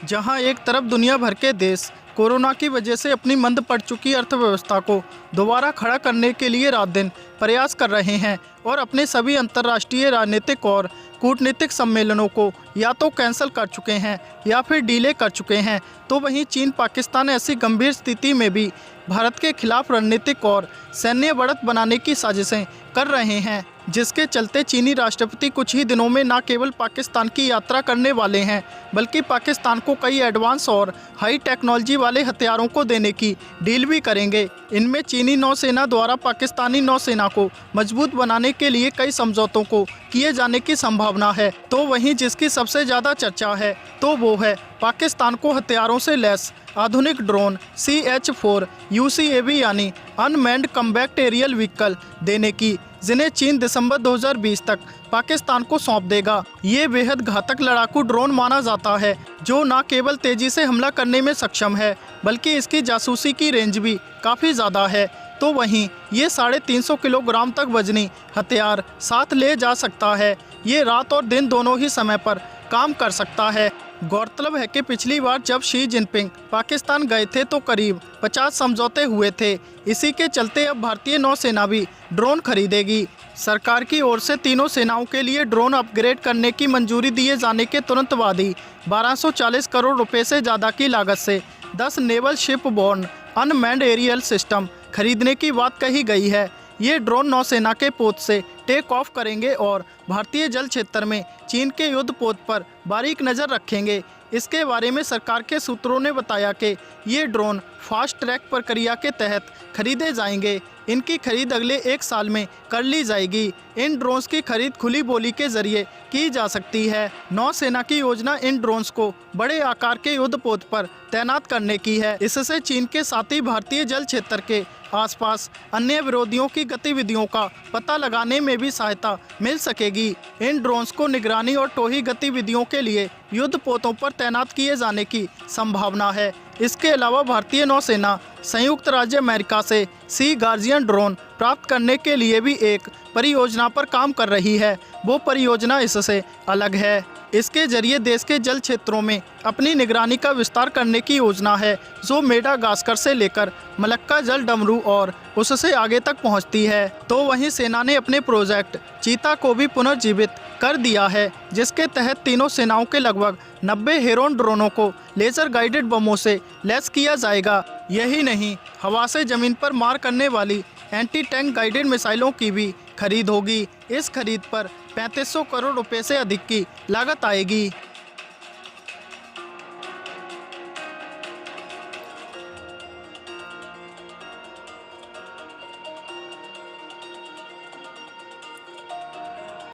जहां एक तरफ दुनिया भर के देश कोरोना की वजह से अपनी मंद पड़ चुकी अर्थव्यवस्था को दोबारा खड़ा करने के लिए रात दिन प्रयास कर रहे हैं और अपने सभी अंतर्राष्ट्रीय राजनीतिक और कूटनीतिक सम्मेलनों को या तो कैंसिल कर चुके हैं या फिर डिले कर चुके हैं, तो वहीं चीन पाकिस्तान ऐसी गंभीर स्थिति में भी भारत के खिलाफ रणनीतिक और सैन्य बढ़त बनाने की साजिशें कर रहे हैं, जिसके चलते चीनी राष्ट्रपति कुछ ही दिनों में न केवल पाकिस्तान की यात्रा करने वाले हैं बल्कि पाकिस्तान को कई एडवांस और हाई टेक्नोलॉजी वाले हथियारों को देने की डील भी करेंगे। इनमें चीनी नौसेना द्वारा पाकिस्तानी नौसेना को मजबूत बनाने के लिए कई समझौतों को किए जाने की संभावना है। तो वहीं जिसकी सबसे ज़्यादा चर्चा है तो वो है पाकिस्तान को हथियारों से लैस आधुनिक ड्रोन CH-4 UCAV यानी अनमैन्ड कॉम्बैट एरियल व्हीकल देने की, जिन्हें चीन दिसंबर 2020 तक पाकिस्तान को सौंप देगा। ये बेहद घातक लड़ाकू ड्रोन माना जाता है जो न केवल तेजी से हमला करने में सक्षम है बल्कि इसकी जासूसी की रेंज भी काफ़ी ज़्यादा है। तो वहीं ये 350 किलोग्राम तक वजनी हथियार साथ ले जा सकता है। ये रात और दिन दोनों ही समय पर काम कर सकता है। गौरतलब है कि पिछली बार जब शी जिनपिंग पाकिस्तान गए थे तो करीब 50 समझौते हुए थे। इसी के चलते अब भारतीय नौसेना भी ड्रोन खरीदेगी। सरकार की ओर से तीनों सेनाओं के लिए ड्रोन अपग्रेड करने की मंजूरी दिए जाने के तुरंत बाद ही 1240 करोड़ रुपए से ज़्यादा की लागत से 10 naval ship borne unmanned aerial system खरीदने की बात कही गई है। ये ड्रोन नौसेना के पोत से टेक ऑफ करेंगे और भारतीय जल क्षेत्र में चीन के युद्ध पोत पर बारीक नज़र रखेंगे। इसके बारे में सरकार के सूत्रों ने बताया कि ये ड्रोन फास्ट ट्रैक प्रक्रिया के तहत खरीदे जाएंगे। इनकी खरीद अगले 1 साल में कर ली जाएगी। इन ड्रोन्स की खरीद खुली बोली के जरिए की जा सकती है। नौसेना की योजना इन ड्रोन्स को बड़े आकार के युद्ध पोत पर तैनात करने की है। इससे चीन के साथ ही भारतीय जल क्षेत्र के आसपास अन्य विरोधियों की गतिविधियों का पता लगाने में भी सहायता मिल सकेगी। इन ड्रोन्स को निगरानी और टोही गतिविधियों के लिए युद्ध पोतों पर तैनात किए जाने की संभावना है। इसके अलावा भारतीय नौसेना संयुक्त राज्य अमेरिका से सी गार्जियन ड्रोन प्राप्त करने के लिए भी एक परियोजना पर काम कर रही है। वो परियोजना इससे अलग है। इसके जरिए देश के जल क्षेत्रों में अपनी निगरानी का विस्तार करने की योजना है, जो मेडागास्कर से लेकर मलक्का जल डमरू और उससे आगे तक पहुंचती है। तो वहीं सेना ने अपने प्रोजेक्ट चीता को भी पुनर्जीवित कर दिया है, जिसके तहत तीनों सेनाओं के लगभग 90 हेरोन ड्रोनों को लेजर गाइडेड बमों से लैस किया जाएगा। यही नहीं, हवा से जमीन पर मार करने वाली एंटी टैंक गाइडेड मिसाइलों की भी खरीद होगी। इस खरीद पर 3500 करोड़ रुपए से अधिक की लागत आएगी।